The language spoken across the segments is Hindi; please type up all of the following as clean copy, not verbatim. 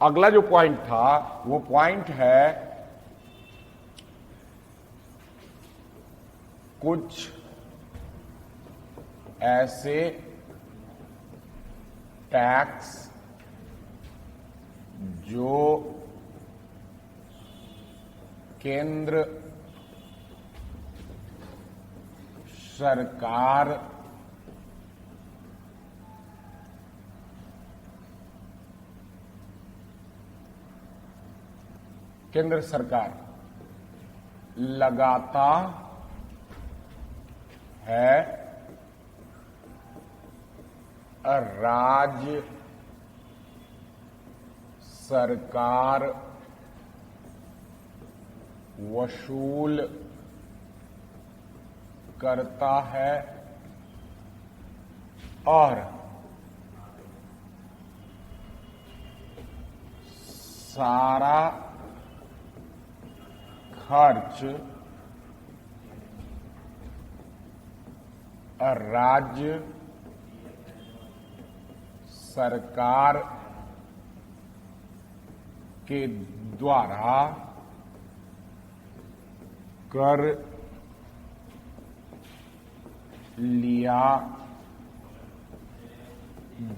अगला जो पॉइंट था वो पॉइंट है कुछ ऐसे टैक्स जो केंद्र सरकार लगाता है राज्य सरकार वसूल करता है और सारा खर्च राज्य सरकार के द्वारा कर लिया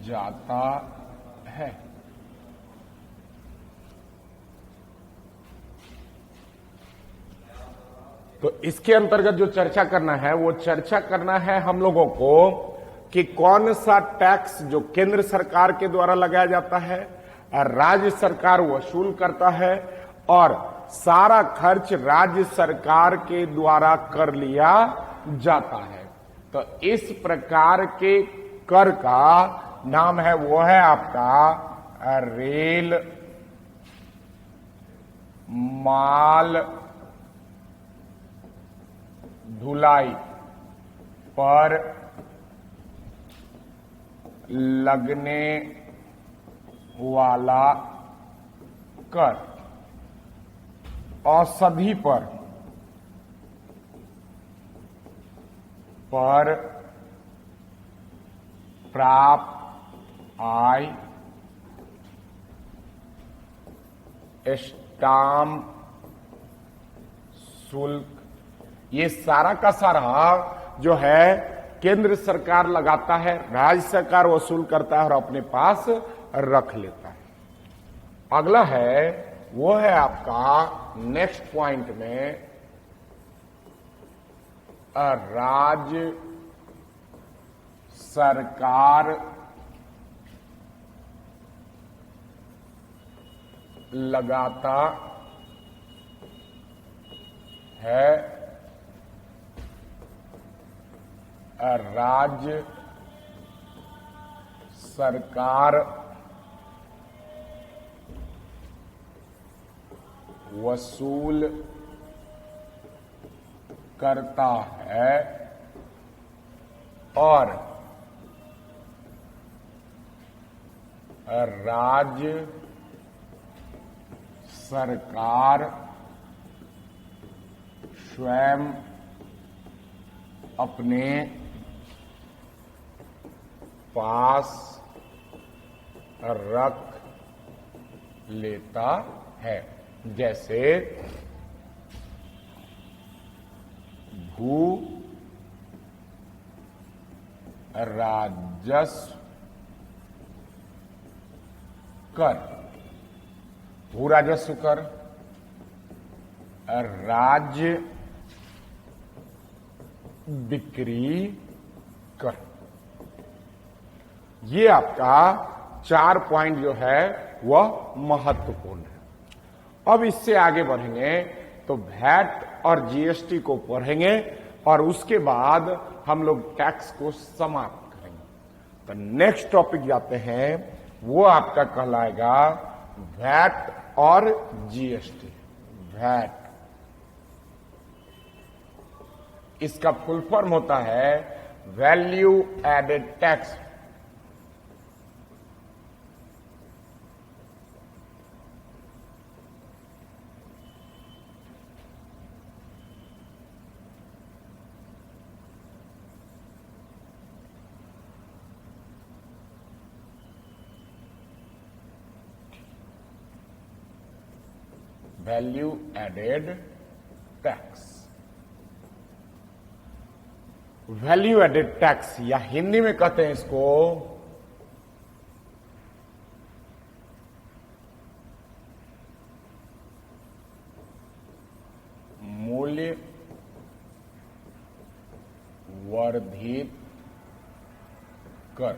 जाता है। तो इसके अंतर्गत जो चर्चा करना है वो चर्चा करना है हम लोगों को कि कौन सा टैक्स जो केंद्र सरकार के द्वारा लगाया जाता है, राज्य सरकार वसूल करता है और सारा खर्च राज्य सरकार के द्वारा कर लिया जाता है। तो इस प्रकार के कर का नाम है वो है आपका रेल माल ढुलाई पर लगने वाला कर। औषधि पर प्राप्त आय, स्टाम्प शुल्क, ये सारा का सारा जो है केंद्र सरकार लगाता है, राज्य सरकार वसूल करता है और अपने पास रख लेता है। अगला है वो है आपका नेक्स्ट पॉइंट में राज्य सरकार लगाता है राज्य सरकार वसूल करता है और राज्य सरकार स्वयं अपने पास रख लेता है। जैसे भू राजस्व कर, भू राजस्व कर, राज्य बिक्री कर। ये आपका 4 पॉइंट जो है वह महत्वपूर्ण है। अब इससे आगे बढ़ेंगे तो वैट और जीएसटी को पढ़ेंगे और उसके बाद हम लोग टैक्स को समाप्त करेंगे। तो नेक्स्ट टॉपिक जाते हैं, वो आपका कहलाएगा वैट और जीएसटी। वैट इसका फुल फॉर्म होता है value added tax. Value added tax. Value added tax या हिंदी में कहते हैं इसको मूल्य वर्धित कर।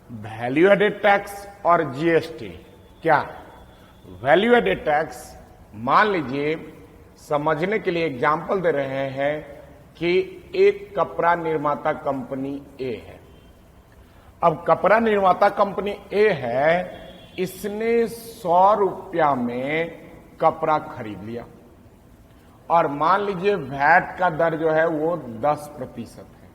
वैल्यू एडेड टैक्स और जीएसटी क्या? वैल्यू एडेड टैक्स, मान लीजिए समझने के लिए एग्जाम्पल दे रहे हैं कि एक कपड़ा निर्माता कंपनी ए है। अब कपड़ा निर्माता कंपनी ए है, इसने 100 रुपया में कपड़ा खरीद लिया और मान लीजिए वैट का दर जो है वो 10% है।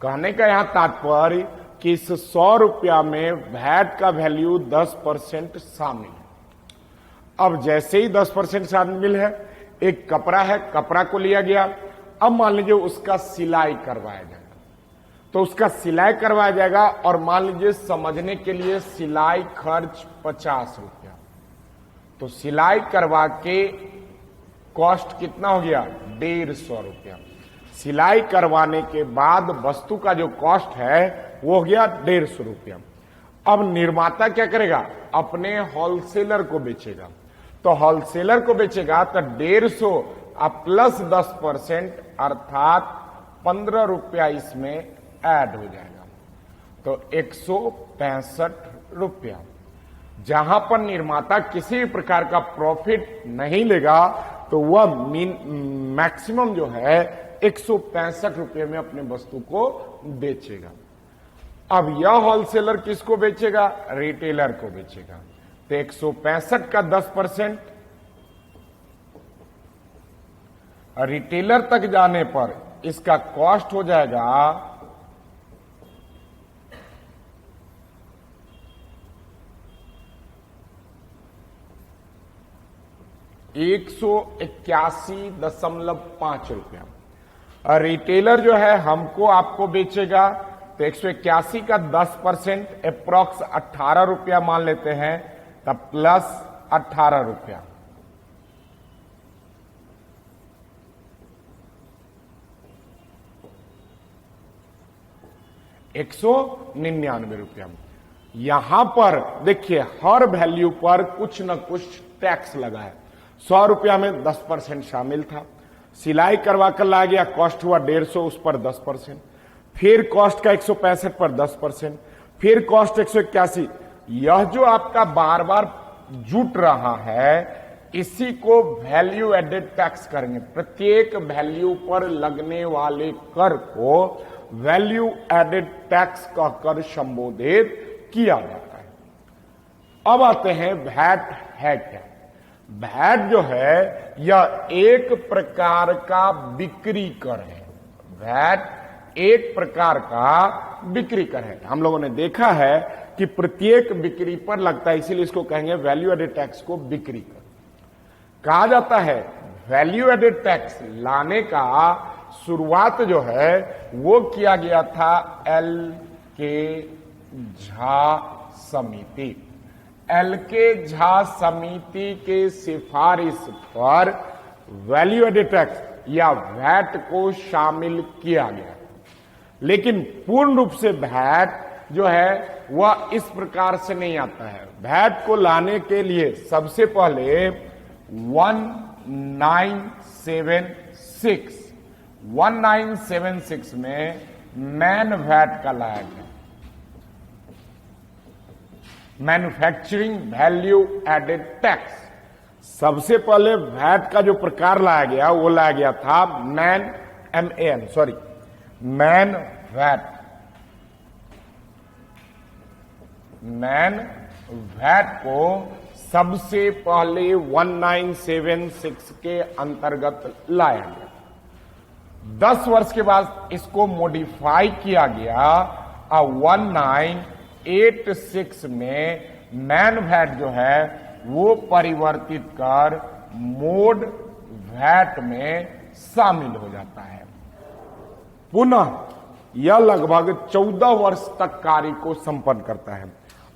कहने का यहां तात्पर्य कि इस 100 रुपया में वैट का वैल्यू 10% शामिल है। अब जैसे ही 10% शामिल है, एक कपड़ा है, कपड़ा को लिया गया। अब मान लीजिए उसका सिलाई करवाया जाएगा, तो उसका सिलाई करवाया जाएगा और मान लीजिए समझने के लिए सिलाई खर्च 50 रुपया। तो सिलाई करवा के कॉस्ट कितना हो गया? 150 रुपया। सिलाई करवाने के बाद वस्तु का जो कॉस्ट है वो हो गया 150 रुपया। अब निर्माता क्या करेगा? अपने होलसेलर को बेचेगा। तो होलसेलर को बेचेगा तो 150 प्लस 10% अर्थात 15 रुपया इसमें ऐड हो जाएगा, तो 165 रुपया। जहां पर निर्माता किसी भी प्रकार का प्रॉफिट नहीं लेगा तो वह मैक्सिमम जो है 165 रुपये में अपने वस्तु को बेचेगा। अब यह होलसेलर किसको बेचेगा? रिटेलर को बेचेगा। तो 165 का 10% रिटेलर तक जाने पर इसका कॉस्ट हो जाएगा 181.5 रुपया। रिटेलर जो है हमको आपको बेचेगा तो 181 का 10% अप्रॉक्स 18 रुपया मान लेते हैं, तब प्लस 18 रुपया। ₹199। यहां पर देखिए हर वैल्यू पर कुछ न कुछ टैक्स लगा है। 100 रुपया में 10% शामिल था। सिलाई करवा कर ला गया, कॉस्ट हुआ 150, उस पर 10%। फिर कॉस्ट का 165 पर 10%, फिर कॉस्ट 181। यह जो आपका बार बार जुट रहा है, इसी को वैल्यू एडेड टैक्स करेंगे। प्रत्येक वैल्यू पर लगने वाले कर को वैल्यू एडेड टैक्स कहकर संबोधित किया जाता है। अब आते हैं वैट है क्या? वैट जो है यह एक प्रकार का बिक्री कर है। वैट एक प्रकार का बिक्री कर है। हम लोगों ने देखा है कि प्रत्येक बिक्री पर लगता है, इसीलिए इसको कहेंगे वैल्यू एडेड टैक्स को बिक्री कर कहा जाता है। वैल्यू एडेड टैक्स लाने का शुरुआत जो है वो किया गया था एल.के. झा समिति। एल.के. झा समिति के सिफारिश पर वैल्यू एडेड टैक्स या वैट को शामिल किया गया, लेकिन पूर्ण रूप से वैट जो है वह इस प्रकार से नहीं आता है। वैट को लाने के लिए सबसे पहले 1976 में मैन वैट का लाया गया, मैन्युफैक्चरिंग वैल्यू एडेड टैक्स। सबसे पहले वैट का जो प्रकार लाया गया वो लाया गया था मैन वैट। मैन वैट को सबसे पहले 1976 के अंतर्गत लाया गया। 10 वर्ष के बाद इसको मॉडिफाई किया गया और 1986 में मैन वैट जो है वो परिवर्तित कर मोड वैट में शामिल हो जाता है। पुनः यह लगभग 14 वर्ष तक कार्य को संपन्न करता है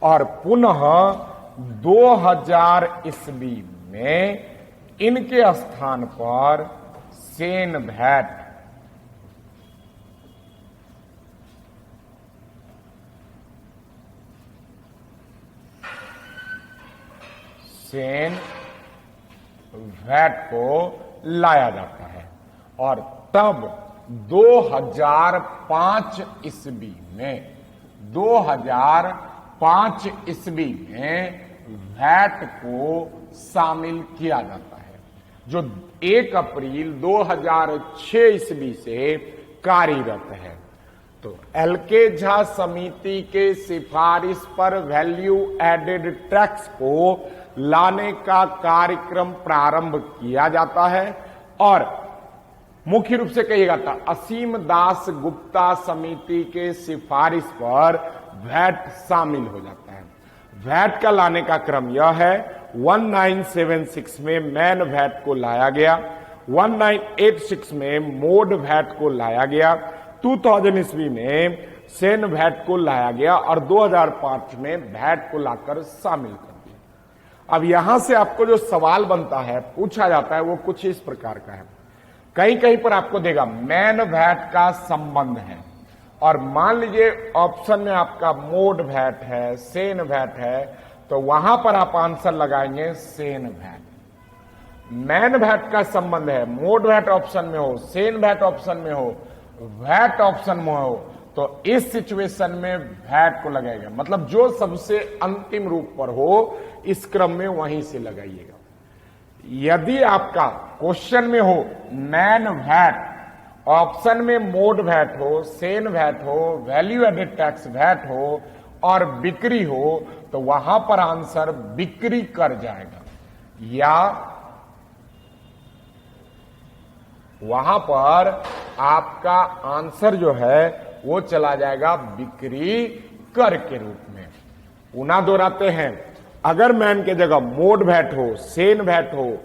और पुनः 2000 ईस्वी में इनके स्थान पर सेन वैट को लाया जाता है और तब 2005 ईस्वी में 2005 ईस्वी में वैट को शामिल किया जाता है, जो 1 अप्रैल 2006 ईस्वी से कार्यरत है। तो एलके झा समिति के सिफारिश पर वैल्यू एडेड टैक्स को लाने का कार्यक्रम प्रारंभ किया जाता है और मुख्य रूप से कहिएगा था असीम दास गुप्ता समिति के सिफारिश पर वैट शामिल हो जाता है। वैट का लाने का क्रम यह है, 1976 में मैन वैट को लाया गया, 1986 में मोड वैट को लाया गया, 2000 ईस्वी में सेन वैट को लाया गया और 2005 में वैट को लाकर शामिल कर दिया। अब यहां से आपको जो सवाल बनता है, पूछा जाता है, वो कुछ इस प्रकार का है। कहीं कहीं पर आपको देगा मैन वैट का संबंध है और मान लीजिए ऑप्शन में आपका मोड वैट है, सेन वैट है, तो वहां पर आप आंसर लगाएंगे सेन वैट। मैन वैट का संबंध है, मोड वैट ऑप्शन में हो, सेन वैट ऑप्शन में हो, वैट ऑप्शन में हो, तो इस सिचुएशन में वैट को लगाएगा। मतलब जो सबसे अंतिम रूप पर हो इस क्रम में वहीं से लगाइएगा। यदि आपका क्वेश्चन में हो मैन वैट, ऑप्शन में मोड वैट हो, सेन वैट हो, वैल्यू एडेड टैक्स वैट हो और बिक्री हो, तो वहां पर आंसर बिक्री कर जाएगा या वहां पर आपका आंसर जो है वो चला जाएगा बिक्री कर के रूप में। पुनः दोहराते हैं, अगर मैन के जगह मोड वैट हो, सेन वैट हो,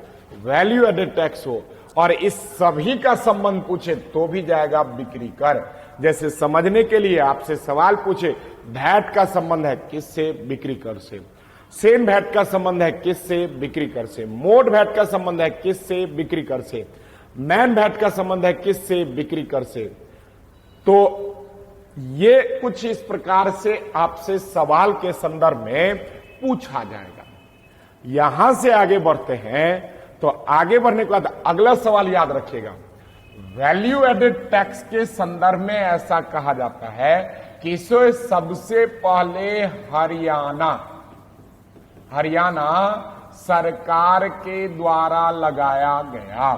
वैल्यू एडेड टैक्स हो और इस सभी का संबंध पूछे तो भी जाएगा बिक्री कर। जैसे समझने के लिए आपसे सवाल पूछे वैट का संबंध है किससे, बिक्री कर से, सेन वैट का संबंध है किससे, बिक्री कर से, मोड वैट का संबंध है किससे, बिक्री कर से, मैन वैट का संबंध है किससे, बिक्री कर से। तो ये कुछ इस प्रकार से आपसे सवाल के संदर्भ में पूछा जाएगा। यहां से आगे बढ़ते हैं, तो आगे बढ़ने के बाद अगला सवाल याद रखिएगा, वैल्यू एडेड टैक्स के संदर्भ में ऐसा कहा जाता है कि इसे सबसे पहले हरियाणा सरकार के द्वारा लगाया गया।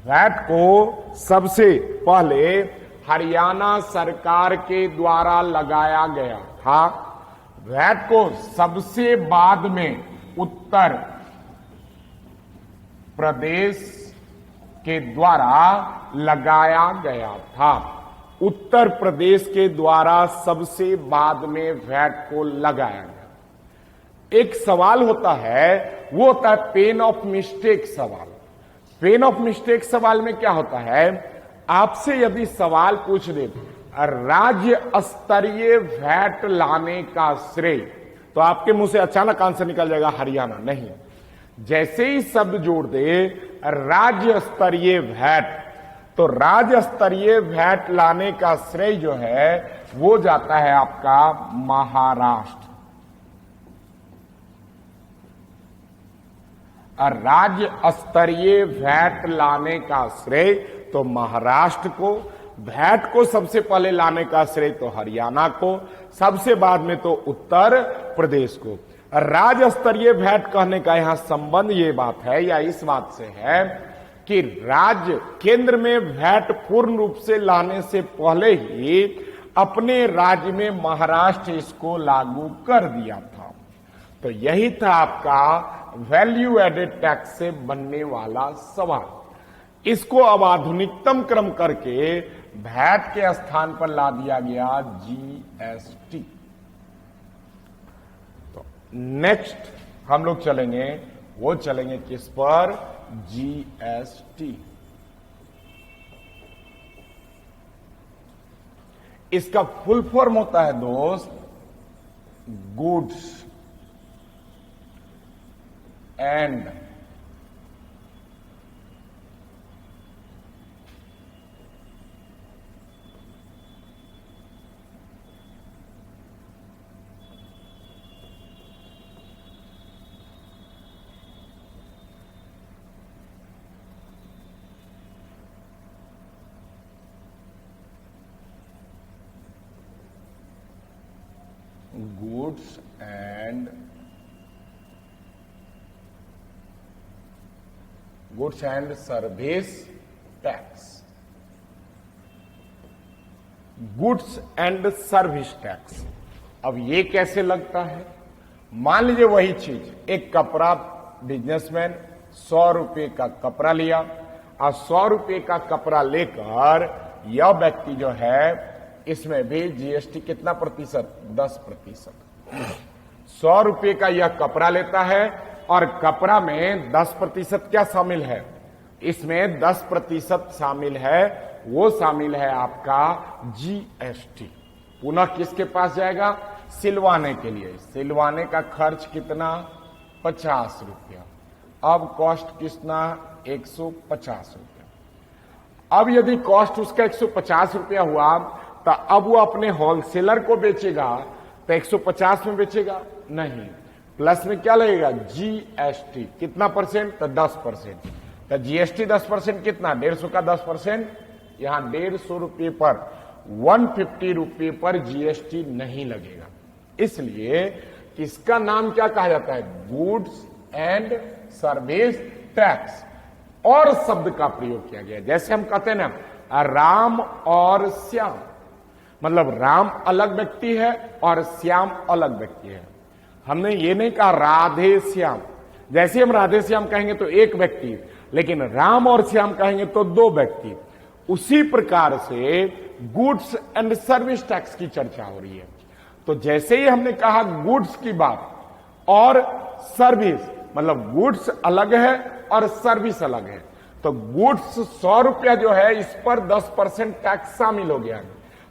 वैट को सबसे पहले हरियाणा सरकार के द्वारा लगाया गया था। वैट को सबसे बाद में उत्तर प्रदेश के द्वारा लगाया गया था। उत्तर प्रदेश के द्वारा सबसे बाद में वैट को लगाया गया। एक सवाल होता है, वो होता है पेन ऑफ मिस्टेक सवाल। पेन ऑफ मिस्टेक सवाल में क्या होता है, आपसे यदि सवाल पूछ दे राज्य स्तरीय वैट लाने का श्रेय, तो आपके मुंह से अचानक आंसर निकल जाएगा हरियाणा। नहीं, जैसे ही शब्द जोड़ दे राज्य स्तरीय वैट, तो राज्य स्तरीय वैट लाने का श्रेय जो है वो जाता है आपका महाराष्ट्र। और राज्य स्तरीय वैट लाने का श्रेय तो महाराष्ट्र को, वैट को सबसे पहले लाने का श्रेय तो हरियाणा को, सबसे बाद में तो उत्तर प्रदेश को। राज्य स्तरीय वैट कहने का यहां संबंध ये बात है या इस बात से है कि राज्य केंद्र में वैट पूर्ण रूप से लाने से पहले ही अपने राज्य में महाराष्ट्र इसको लागू कर दिया था। तो यही था आपका वैल्यू एडेड टैक्स से बनने वाला सवाल। इसको अब आधुनिकतम क्रम करके वैट के स्थान पर ला दिया गया जीएसटी। तो नेक्स्ट हम लोग चलेंगे, वो चलेंगे किस पर, जीएसटी। इसका फुल फॉर्म होता है दोस्त goods and goods and service tax। Goods and service tax, अब ये कैसे लगता है? मान लीजिए वही चीज, एक कपड़ा, बिजनेसमैन 100 रुपए का कपड़ा लिया और 100 रुपए का कपड़ा लेकर यह व्यक्ति जो है इसमें भी जीएसटी कितना प्रतिशत? 10%। 100 रुपए का यह कपड़ा लेता है और कपड़ा में 10% क्या शामिल है? इसमें 10% शामिल है, वो शामिल है आपका जीएसटी। पुनः किसके पास जाएगा? सिलवाने के लिए। सिलवाने का खर्च कितना? 50 रुपया। अब कॉस्ट कितना? 150 रुपया। अब यदि कॉस्ट उसका 150 रुपया हुआ तो अब वो अपने होलसेलर को बेचेगा तो 150 में बेचेगा? नहीं, प्लस में क्या लगेगा? जीएसटी। कितना परसेंट? तो 10%। तो जीएसटी 10% कितना? 150 का 10%। यहां 150 रुपये पर 150 रुपये पर जीएसटी नहीं लगेगा। इसलिए इसका नाम क्या कहा जाता है? Goods and service tax. और शब्द का प्रयोग किया गया, जैसे हम कहते हैं ना राम और श्याम, मतलब राम अलग व्यक्ति है और श्याम अलग व्यक्ति है। हमने ये नहीं कहा राधे श्याम। जैसे हम राधे श्याम कहेंगे तो एक व्यक्ति, लेकिन राम और श्याम कहेंगे तो 2 व्यक्ति। उसी प्रकार से गुड्स एंड सर्विस टैक्स की चर्चा हो रही है। तो जैसे ही हमने कहा गुड्स की बात और सर्विस, मतलब गुड्स अलग है और सर्विस अलग है, तो गुड्स 100 रुपया जो है इस पर 10% टैक्स शामिल हो गया।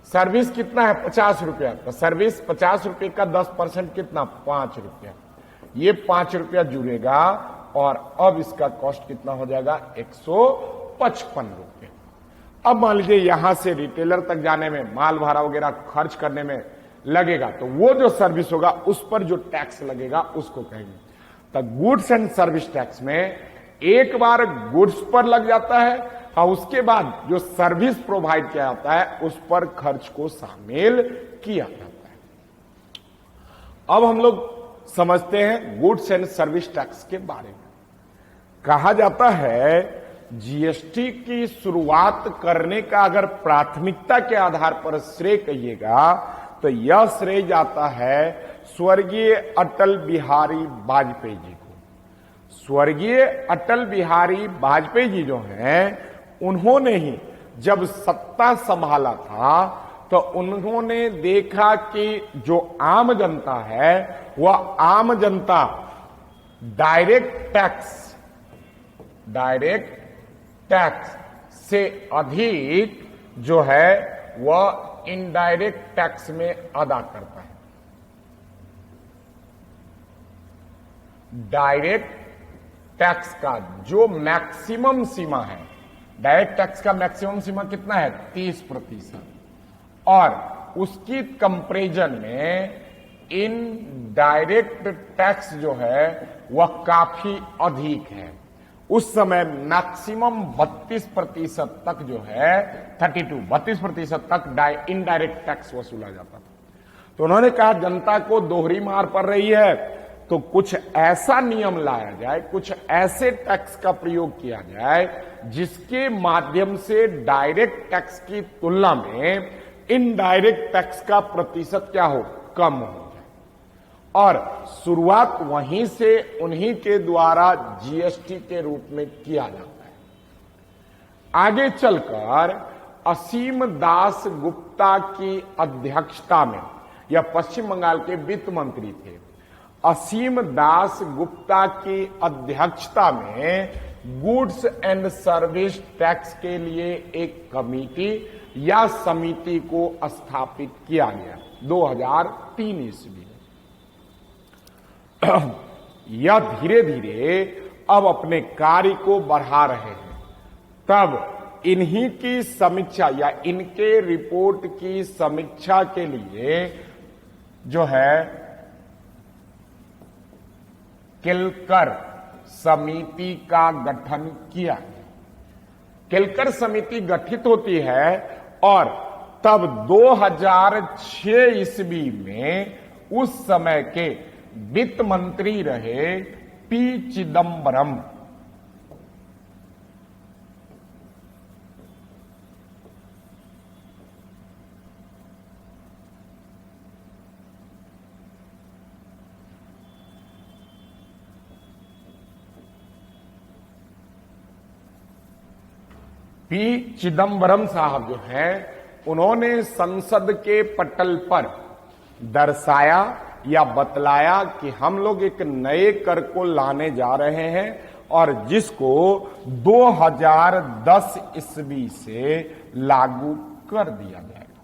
सर्विस कितना है? 50 रुपया। तो सर्विस 50 रुपये का 10% कितना? 5 रुपया। ये 5 रुपया जुड़ेगा और अब इसका कॉस्ट कितना हो जाएगा? 155 रुपये। अब मान लीजिए यहां से रिटेलर तक जाने में, माल भाड़ा वगैरह खर्च करने में लगेगा, तो वो जो सर्विस होगा उस पर जो टैक्स लगेगा उसको कहेंगे। तो गुड्स एंड सर्विस टैक्स में एक बार गुड्स पर लग जाता है और उसके बाद जो सर्विस प्रोवाइड किया जाता है उस पर खर्च को शामिल किया जाता है। अब हम लोग समझते हैं गुड्स एंड सर्विस टैक्स के बारे में। कहा जाता है जीएसटी की शुरुआत करने का अगर प्राथमिकता के आधार पर श्रेय कहिएगा तो यह श्रेय जाता है स्वर्गीय अटल बिहारी वाजपेयी जी को। स्वर्गीय अटल बिहारी वाजपेयी जी जो हैं, उन्होंने ही जब सत्ता संभाला था तो उन्होंने देखा कि जो आम जनता है वह आम जनता डायरेक्ट टैक्स से अधिक जो है वह इनडायरेक्ट टैक्स में अदा करता है। डायरेक्ट टैक्स का जो मैक्सिमम सीमा है, डायरेक्ट टैक्स का मैक्सिमम सीमा कितना है? 30%। और उसकी कंपैरिजन में इनडायरेक्ट टैक्स जो है वह काफी अधिक है। उस समय मैक्सिमम 32% तक जो है 32% तक इनडायरेक्ट टैक्स वसूला जाता था। तो उन्होंने कहा जनता को दोहरी मार पड़ रही है तो कुछ ऐसा नियम लाया जाए, कुछ ऐसे टैक्स का प्रयोग किया जाए जिसके माध्यम से डायरेक्ट टैक्स की तुलना में इनडायरेक्ट टैक्स का प्रतिशत क्या हो? कम हो जाए। और शुरुआत वहीं से उन्हीं के द्वारा जीएसटी के रूप में किया जाता है। आगे चलकर असीम दास गुप्ता की अध्यक्षता में, यह पश्चिम बंगाल के वित्त मंत्री थे, असीम दास गुप्ता की अध्यक्षता में गुड्स एंड सर्विस टैक्स के लिए एक कमेटी या समिति को स्थापित किया गया 2003 ईस्वी में। यह धीरे धीरे अब अपने कार्य को बढ़ा रहे हैं, तब इन्हीं की समीक्षा या इनके रिपोर्ट की समीक्षा के लिए जो है केलकर समिति का गठन किया। केलकर समिति गठित होती है और तब 2006 ईस्वी में उस समय के वित्त मंत्री रहे पी चिदम्बरम, पी चिदम्बरम साहब जो हैं, उन्होंने संसद के पटल पर दर्शाया या बतलाया कि हम लोग एक नए कर को लाने जा रहे हैं और जिसको 2010 ईस्वी से लागू कर दिया जाएगा।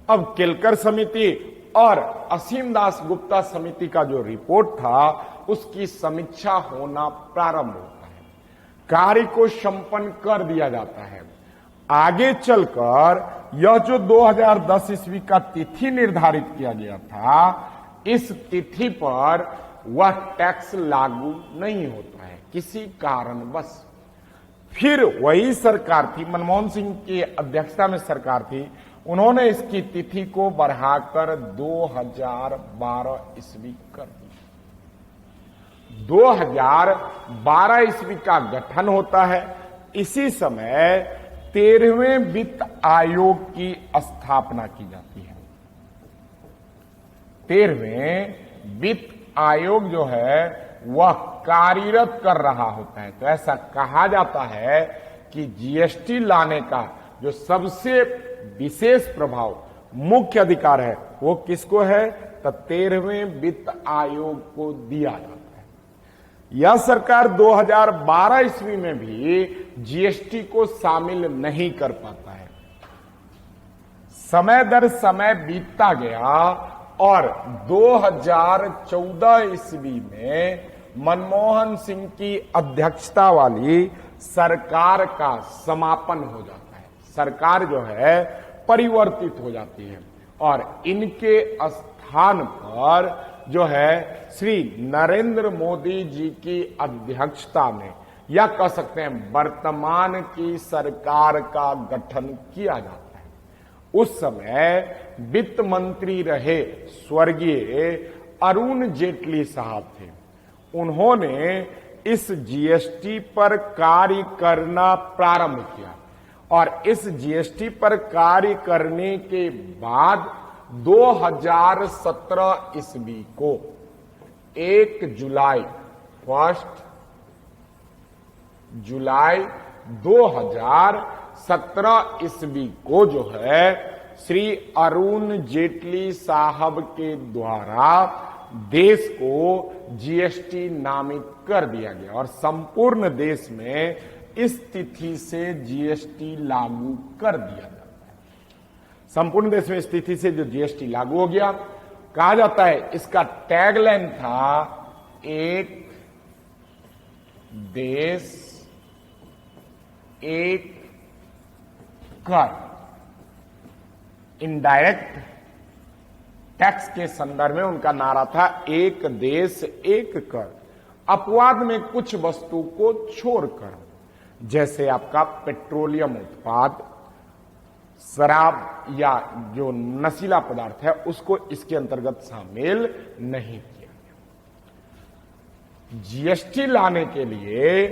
अब केलकर समिति और असीम दास गुप्ता समिति का जो रिपोर्ट था उसकी समीक्षा होना प्रारंभ होता है, कार्य को संपन्न कर दिया जाता है। आगे चलकर यह जो 2010 ईस्वी का तिथि निर्धारित किया गया था, इस तिथि पर वह टैक्स लागू नहीं होता है किसी कारणवश। फिर वही सरकार थी, मनमोहन सिंह की अध्यक्षता में सरकार थी, उन्होंने इसकी तिथि को बढ़ाकर 2012 ईस्वी कर दी। 2012 ईस्वी का गठन होता है। इसी समय 13वें वित्त आयोग की स्थापना की जाती है। 13वें वित्त आयोग जो है वह कार्यरत कर रहा होता है। तो ऐसा कहा जाता है कि जीएसटी लाने का जो सबसे विशेष प्रभाव, मुख्य अधिकार है, वो किसको है? तो 13वें वित्त आयोग को दिया जाता है। यह सरकार 2012 ईस्वी में भी जीएसटी को शामिल नहीं कर पाता है। समय दर समय बीतता गया और 2014 ईस्वी में मनमोहन सिंह की अध्यक्षता वाली सरकार का समापन हो जाता है। सरकार जो है परिवर्तित हो जाती है और इनके स्थान पर जो है श्री नरेंद्र मोदी जी की अध्यक्षता में, या कह सकते हैं वर्तमान की सरकार का गठन किया जाता है। उस समय वित्त मंत्री रहे स्वर्गीय अरुण जेटली साहब थे। उन्होंने इस जीएसटी पर कार्य करना प्रारंभ किया और इस जीएसटी पर कार्य करने के बाद 2017 ईस्वी को 1 जुलाई 2017 ईस्वी को जो है श्री अरुण जेटली साहब के द्वारा देश को जीएसटी नामित कर दिया गया और संपूर्ण देश में इस तिथि से जीएसटी लागू कर दिया जाता है। संपूर्ण देश में इस तिथि से जो जीएसटी लागू हो गया, कहा जाता है इसका टैगलाइन था एक देश एक कर। इनडायरेक्ट टैक्स के संदर्भ में उनका नारा था एक देश एक कर। अपवाद में कुछ वस्तु को छोड़कर, जैसे आपका पेट्रोलियम उत्पाद, शराब या जो नशीला पदार्थ है, उसको इसके अंतर्गत शामिल नहीं किया गया। जीएसटी लाने के लिए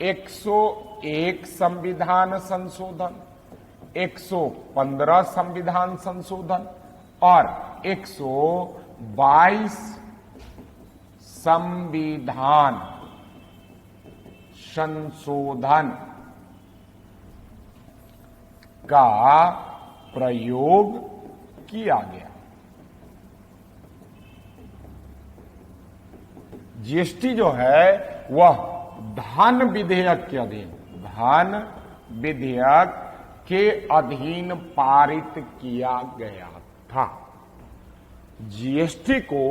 101 संविधान संशोधन, 115 संविधान संशोधन और 122 संविधान संशोधन का प्रयोग किया गया। जीएसटी जो है वह धन विधेयक के अधीन, धन विधेयक के अधीन पारित किया गया था। जीएसटी को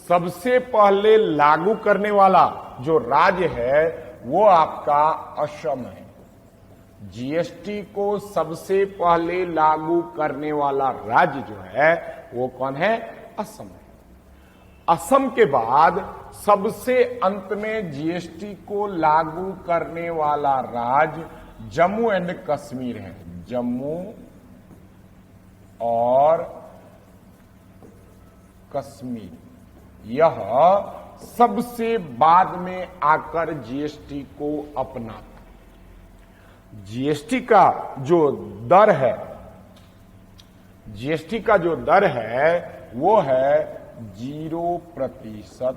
सबसे पहले लागू करने वाला जो राज्य है वो आपका असम है। जीएसटी को सबसे पहले लागू करने वाला राज्य जो है वो कौन है? असम है। असम के बाद सबसे अंत में जीएसटी को लागू करने वाला राज्य जम्मू एंड कश्मीर है। जम्मू और कश्मीर यह सबसे बाद में आकर जीएसटी को अपनाता। जीएसटी का जो दर है, जीएसटी का जो दर है वो है 0%,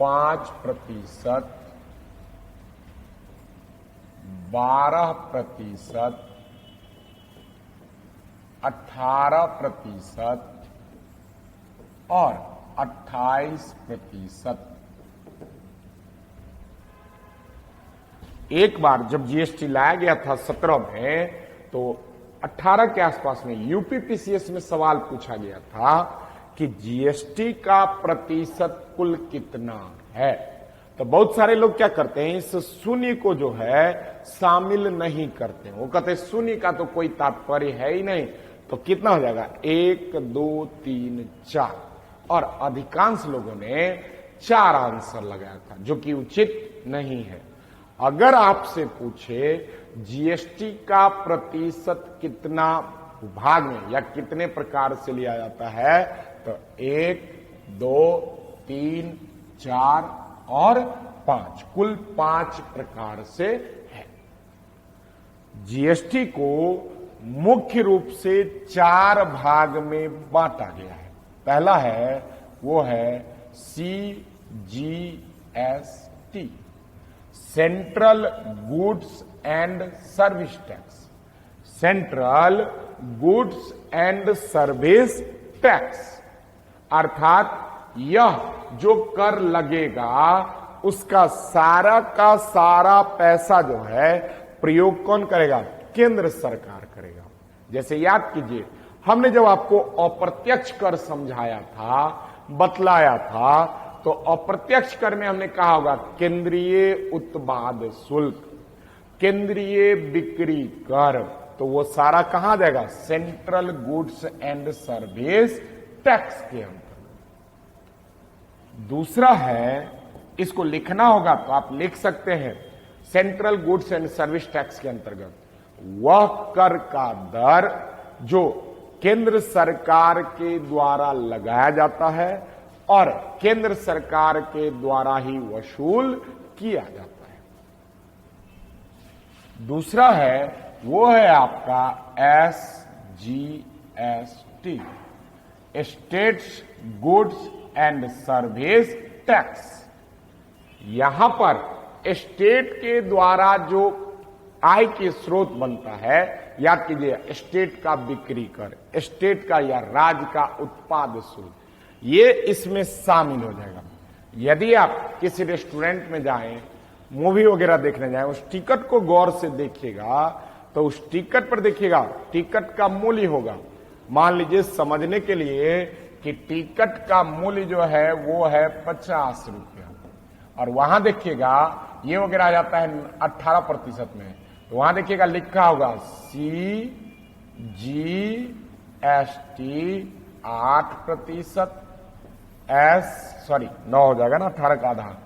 5%, 12%, 18% और 28%। एक बार जब जीएसटी लाया गया था 17 में, तो 18 के आसपास में यूपीपीसीएस में सवाल पूछा गया था कि जीएसटी का प्रतिशत कुल कितना है। तो बहुत सारे लोग क्या करते हैं, इस शून्य को जो है शामिल नहीं करते। वो कहते हैं शून्य का तो कोई तात्पर्य है ही नहीं, तो कितना हो जाएगा? 1, 2, 3, 4। और अधिकांश लोगों ने 4 आंसर लगाया था, जो कि उचित नहीं है। अगर आपसे पूछे जीएसटी का प्रतिशत कितना भाग में या कितने प्रकार से लिया जाता है, तो 1, 2, 3, 4 और 5, कुल 5 प्रकार से है। जीएसटी को मुख्य रूप से 4 भाग में बांटा गया है। पहला है वो है CGST, central goods and service tax. Central goods and service tax अर्थात यह जो कर लगेगा उसका सारा का सारा पैसा जो है प्रयोग कौन करेगा? केंद्र सरकार करेगा। जैसे याद कीजिए, हमने जब आपको अप्रत्यक्ष कर समझाया था, बतलाया था, तो अप्रत्यक्ष कर में हमने कहा होगा केंद्रीय उत्पाद शुल्क, केंद्रीय बिक्री कर, तो वो सारा कहां जाएगा? Central goods and service tax के अंतर्गत। दूसरा है, इसको लिखना होगा तो आप लिख सकते हैं, central goods and service tax के अंतर्गत वह कर का दर जो केंद्र सरकार के द्वारा लगाया जाता है और केंद्र सरकार के द्वारा ही वसूल किया जाता है। दूसरा है वो है आपका SGST, states goods and service tax. यहां पर स्टेट के द्वारा जो आय के स्रोत बनता है, याद कीजिए, स्टेट का बिक्री कर, स्टेट का या राज्य का उत्पाद शुल्क, ये इसमें शामिल हो जाएगा। यदि आप किसी रेस्टोरेंट में जाएं, मूवी वगैरह देखने जाएं, उस टिकट को गौर से देखिएगा तो उस टिकट पर देखिएगा टिकट का मूल्य होगा। मान लीजिए समझने के लिए कि टिकट का मूल्य जो है वो है 50 रुपया, और वहां देखिएगा ये वगैरह आ जाता है 18% में, तो वहां देखिएगा लिखा होगा CGST 8%, 9 हो जाएगा ना, 18 का आधा,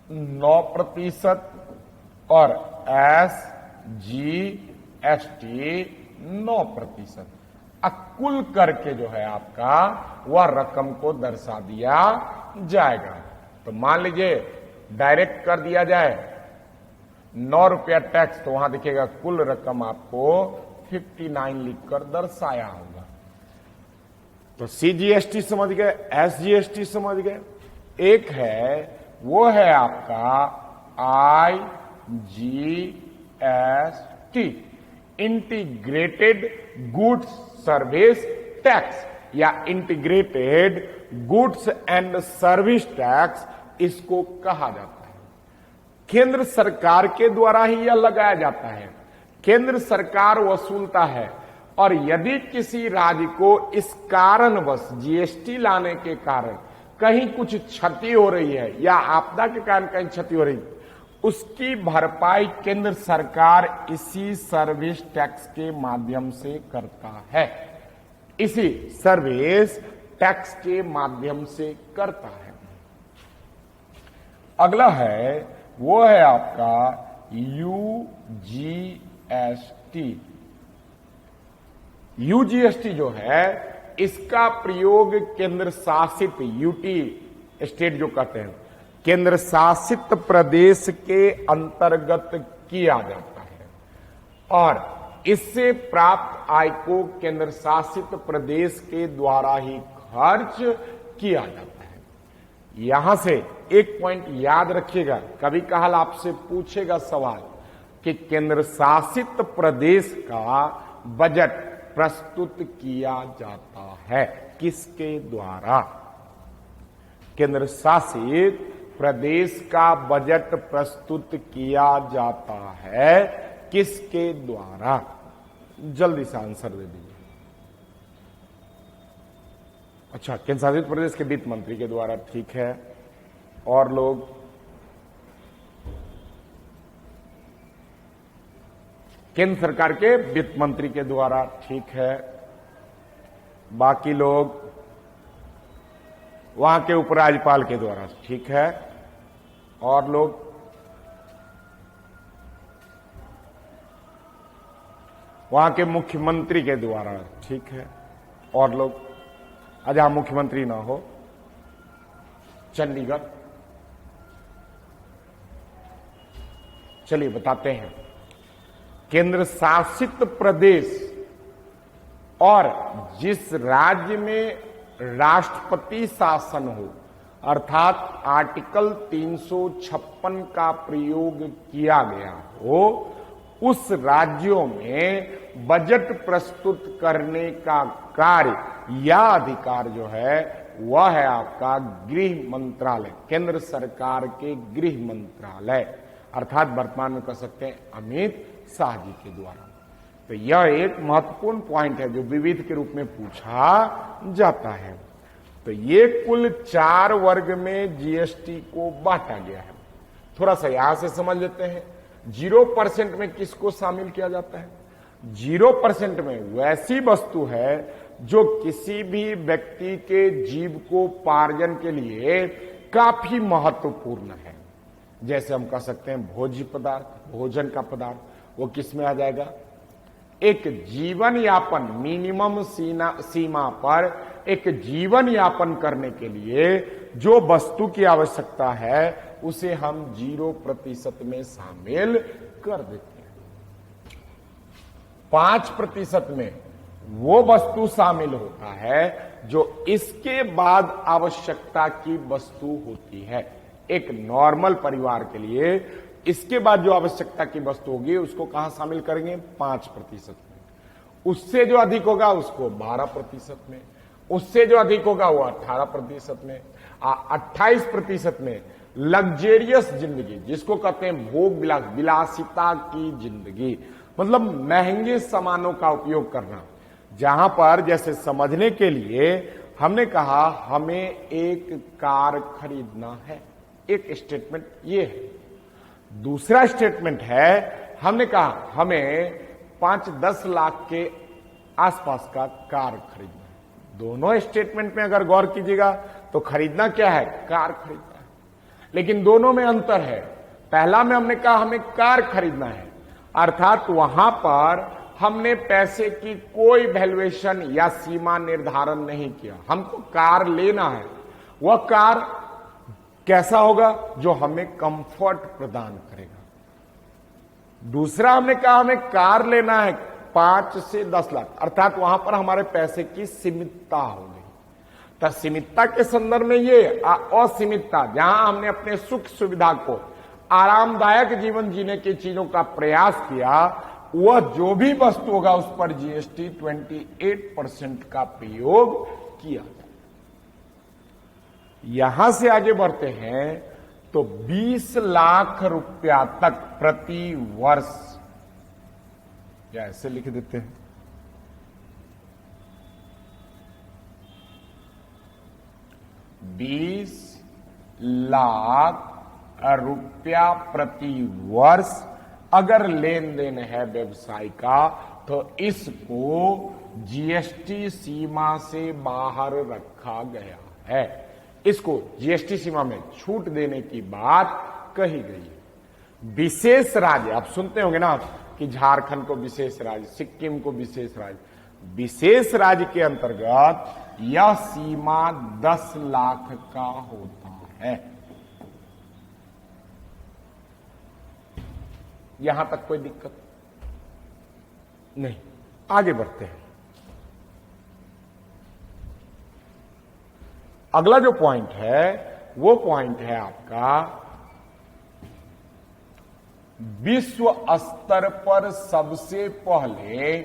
9% और SGST 9%। कुल करके जो है आपका वह रकम को दर्शा दिया जाएगा। तो मान लीजिए डायरेक्ट कर दिया जाए 9 रुपया टैक्स, तो वहां देखिएगा कुल रकम आपको 59 लिखकर दर्शाया होगा। तो CGST समझ गए, SGST समझ गए। एक है वो है आपका IGST, integrated goods service tax या integrated goods and service tax इसको कहा जाता है। केंद्र सरकार के द्वारा ही यह लगाया जाता है, केंद्र सरकार वसूलता है। और यदि किसी राज्य को इस कारणवश जीएसटी लाने के कारण कहीं कुछ क्षति हो रही है या आपदा के कारण कहीं क्षति हो रही है, उसकी भरपाई केंद्र सरकार इसी सर्विस टैक्स के माध्यम से करता है, इसी सर्विस टैक्स के माध्यम से करता है। अगला है वो है आपका यूजीएसटी। यूजीएसटी जो है इसका प्रयोग केंद्र शासित यूटी स्टेट जो कहते हैं केंद्र शासित प्रदेश के अंतर्गत किया जाता है और इससे प्राप्त आय को केंद्र शासित प्रदेश के द्वारा ही खर्च किया जाता है। यहां से एक पॉइंट याद रखिएगा, कभी कभार आपसे पूछेगा सवाल कि केंद्र शासित प्रदेश का बजट प्रस्तुत किया जाता है किसके द्वारा? केंद्र शासित प्रदेश का बजट प्रस्तुत किया जाता है किसके द्वारा? जल्दी से आंसर दे दीजिए। अच्छा, केंद्र शासित प्रदेश के वित्त मंत्री के द्वारा, ठीक है। और लोग? केंद्र सरकार के वित्त मंत्री के द्वारा, ठीक है। बाकी लोग? वहां के उपराज्यपाल के द्वारा, ठीक है। और लोग? वहां के मुख्यमंत्री के द्वारा, ठीक है। और लोग? जहां मुख्यमंत्री ना हो, चंडीगढ़। चलिए बताते हैं। केंद्र शासित प्रदेश और जिस राज्य में राष्ट्रपति शासन हो, अर्थात आर्टिकल 356 का प्रयोग किया गया हो, उस राज्यों में बजट प्रस्तुत करने का कार्य या अधिकार जो है वह है आपका गृह मंत्रालय, केंद्र सरकार के गृह मंत्रालय, अर्थात वर्तमान में कह सकते हैं अमित शाह जी के द्वारा। तो यह एक महत्वपूर्ण पॉइंट है जो विविध के रूप में पूछा जाता है। तो ये कुल 4 वर्ग में जीएसटी को बांटा गया है। थोड़ा सा यहां से समझ लेते हैं। 0% में किसको शामिल किया जाता है? 0% में वैसी वस्तु है जो किसी भी व्यक्ति के जीविकोपार्जन के लिए काफी महत्वपूर्ण है। जैसे हम कह सकते हैं भोज्य पदार्थ, भोजन का पदार्थ, वो किस में आ जाएगा? एक जीवन यापन, मिनिमम सीमा पर एक जीवन यापन करने के लिए जो वस्तु की आवश्यकता है उसे हम 0% में शामिल कर देते हैं। 5% में वो वस्तु शामिल होता है जो इसके बाद आवश्यकता की वस्तु होती है। एक नॉर्मल परिवार के लिए इसके बाद जो आवश्यकता की वस्तु होगी उसको कहां शामिल करेंगे? 5% में। उससे जो अधिक होगा उसको 12% में, उससे जो अधिक होगा वो 18% में, 28% में लग्जेरियस जिंदगी, जिसको कहते हैं भोग विलासिता की जिंदगी, मतलब महंगे सामानों का उपयोग करना। जहां पर जैसे समझने के लिए हमने कहा हमें एक कार खरीदना है, एक स्टेटमेंट ये है। दूसरा स्टेटमेंट है हमने कहा हमें 5-10 लाख के आसपास का कार खरीदना है। दोनों स्टेटमेंट में अगर गौर कीजिएगा तो खरीदना क्या है? कार खरीदना है। लेकिन दोनों में अंतर है। पहला में हमने कहा हमें कार खरीदना है, अर्थात वहां पर हमने पैसे की कोई वैल्यूएशन या सीमा निर्धारण नहीं किया, हमको कार लेना है। वह कार कैसा होगा? जो हमें कंफर्ट प्रदान करेगा। दूसरा हमने कहा हमें कार लेना है 5 से 10 लाख, अर्थात वहां पर हमारे पैसे की सीमितता होगी। तो सीमितता के संदर्भ में ये असीमितता, जहां हमने अपने सुख सुविधा को, आरामदायक जीवन जीने की चीजों का प्रयास किया, वह जो भी वस्तु होगा उस पर जीएसटी 28% का प्रयोग किया जाए। यहां से आगे बढ़ते हैं तो 20 लाख रुपया तक प्रति वर्ष, या ऐसे लिख देते हैं 20 लाख रुपया प्रति वर्ष अगर लेन देन है व्यवसाय का, तो इसको जीएसटी सीमा से बाहर रखा गया है। इसको जीएसटी सीमा में छूट देने की बात कही गई है। विशेष राज्य, आप सुनते होंगे ना कि झारखंड को विशेष राज्य, सिक्किम को विशेष राज्य। विशेष राज्य के अंतर्गत यह सीमा 10 लाख का होता है। यहां तक कोई दिक्कत नहीं। आगे बढ़ते हैं। अगला जो पॉइंट है वो पॉइंट है आपका विश्व स्तर पर सबसे पहले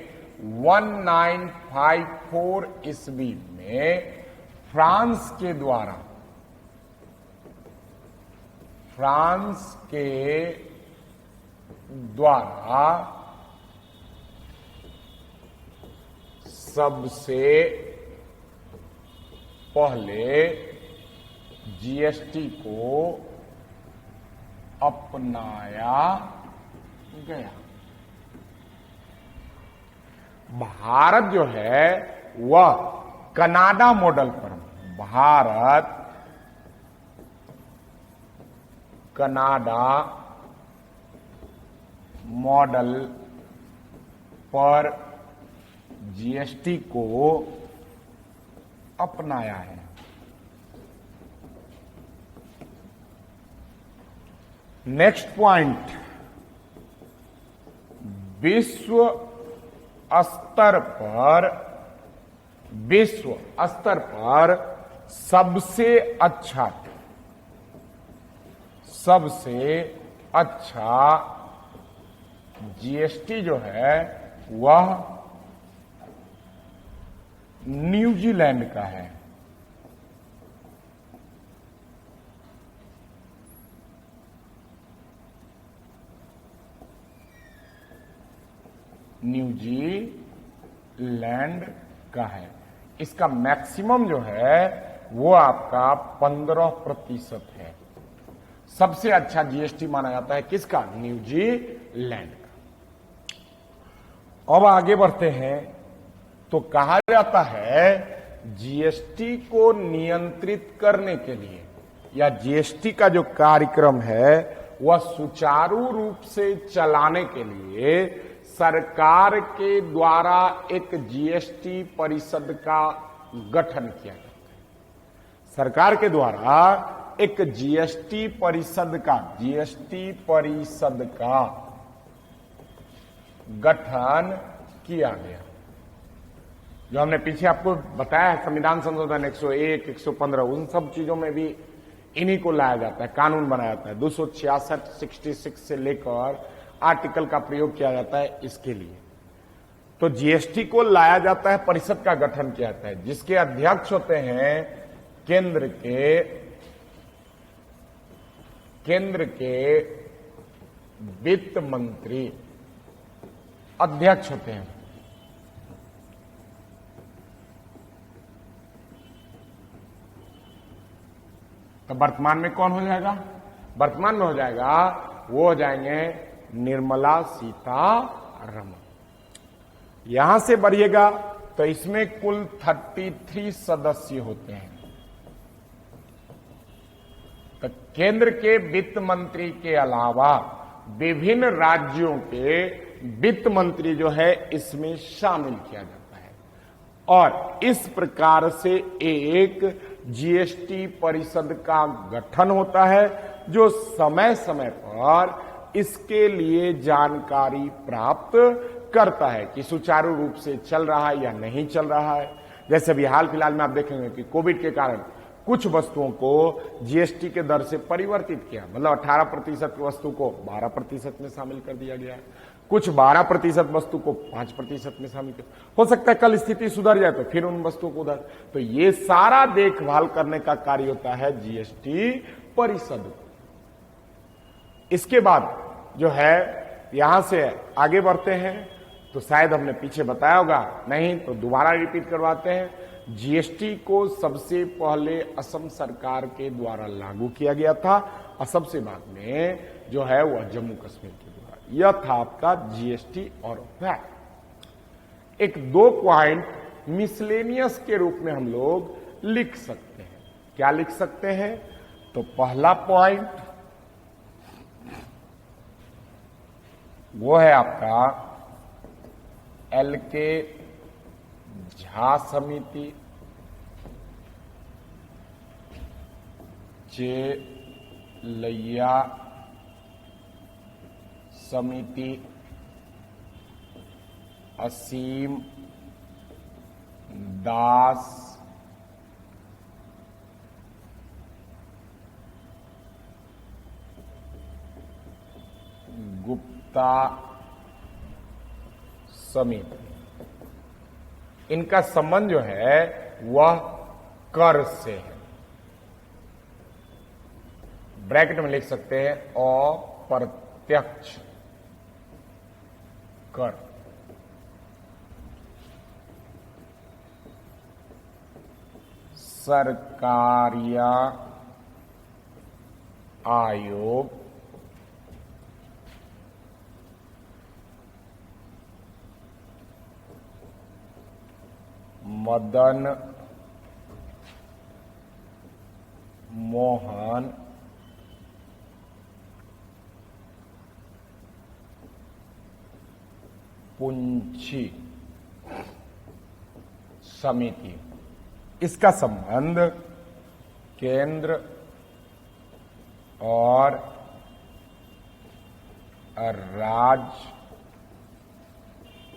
1954 ईस्वी में फ्रांस के द्वारा सबसे पहले जीएसटी को अपनाया गया। भारत जो है वह कनाडा मॉडल पर, भारत कनाडा मॉडल पर जीएसटी को अपनाया है। नेक्स्ट पॉइंट, विश्व स्तर पर सबसे अच्छा जीएसटी जो है वह न्यूजीलैंड का है। न्यूजीलैंड का है। इसका मैक्सिमम जो है वो आपका 15% है। सबसे अच्छा जीएसटी माना जाता है किसका? न्यूजीलैंड का। अब आगे बढ़ते हैं तो कहा जाता है जीएसटी को नियंत्रित करने के लिए या जीएसटी का जो कार्यक्रम है वह सुचारू रूप से चलाने के लिए सरकार के द्वारा एक जीएसटी परिषद का गठन किया जाता है। सरकार के द्वारा एक जीएसटी परिषद का गठन किया गया। जो हमने पीछे आपको बताया है, संविधान संशोधन 101, 115, उन सब चीजों में भी इन्हीं को लाया जाता है, कानून बनाया जाता है। 266, 66 से लेकर आर्टिकल का प्रयोग किया जाता है इसके लिए। तो जीएसटी को लाया जाता है, परिषद का गठन किया जाता है, जिसके अध्यक्ष होते हैं केंद्र के वित्त मंत्री अध्यक्ष होते हैं। तो वर्तमान में कौन हो जाएगा? वर्तमान में हो जाएगा, वो हो जाएंगे निर्मला सीतारमण। यहां से बढ़िएगा तो इसमें कुल 33 सदस्य होते हैं। तो केंद्र के वित्त मंत्री के अलावा विभिन्न राज्यों के वित्त मंत्री जो है इसमें शामिल किया जाता है और इस प्रकार से एक जीएसटी परिषद का गठन होता है जो समय समय पर इसके लिए जानकारी प्राप्त करता है कि सुचारू रूप से चल रहा है या नहीं चल रहा है। जैसे अभी हाल फिलहाल में आप देखेंगे कि कोविड के कारण कुछ वस्तुओं को जीएसटी के दर से परिवर्तित किया, मतलब 18% वस्तु को 12% में शामिल कर दिया गया है, कुछ 12% वस्तु को 5% में शामिल कर। हो सकता है कल स्थिति सुधर जाए तो फिर उन वस्तुओं को उधर। तो ये सारा देखभाल करने का कार्य होता है जीएसटी परिषद। इसके बाद जो है यहां से आगे बढ़ते हैं तो शायद हमने पीछे बताया होगा, नहीं तो दोबारा रिपीट करवाते हैं। जीएसटी को सबसे पहले असम सरकार के द्वारा लागू किया गया था और सबसे बाद में जो है वह जम्मू कश्मीर के द्वारा। यह था आपका जीएसटी और वैट। एक 2 पॉइंट मिसलेनियस के रूप में हम लोग लिख सकते हैं। क्या लिख सकते हैं? तो पहला पॉइंट वो है आपका एल.के. झा समिति, चेलैया समिति, असीम दास गुप्ता समिति, इनका संबंध जो है वह कर से है। ब्रैकेट में लिख सकते हैं अप्रत्यक्ष कर। सरकारिया आयोग मदन मोहन पुंछी समिति, इसका संबंध केंद्र और राज्य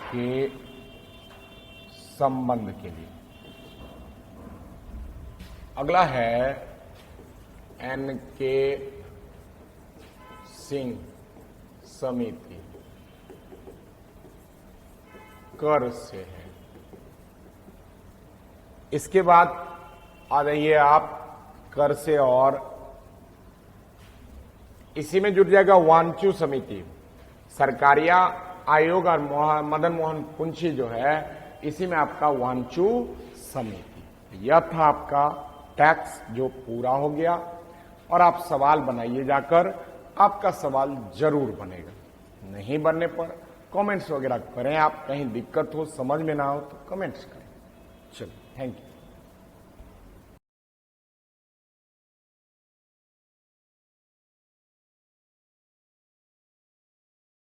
के संबंध के लिए। अगला है एन.के. सिंह समिति, कर से है। इसके बाद आ जाइए आप कर से, और इसी में जुड़ जाएगा वांचू समिति। सरकारिया आयोग और मदन मोहन पुंछी जो है, इसी में आपका वांचू समिति। यह था आपका टैक्स जो पूरा हो गया। और आप सवाल बनाइए जाकर, आपका सवाल जरूर बनेगा। नहीं बनने पर कमेंट्स वगैरह करें। आप कहीं दिक्कत हो, समझ में ना हो तो कमेंट्स करें। चलो, थैंक यू।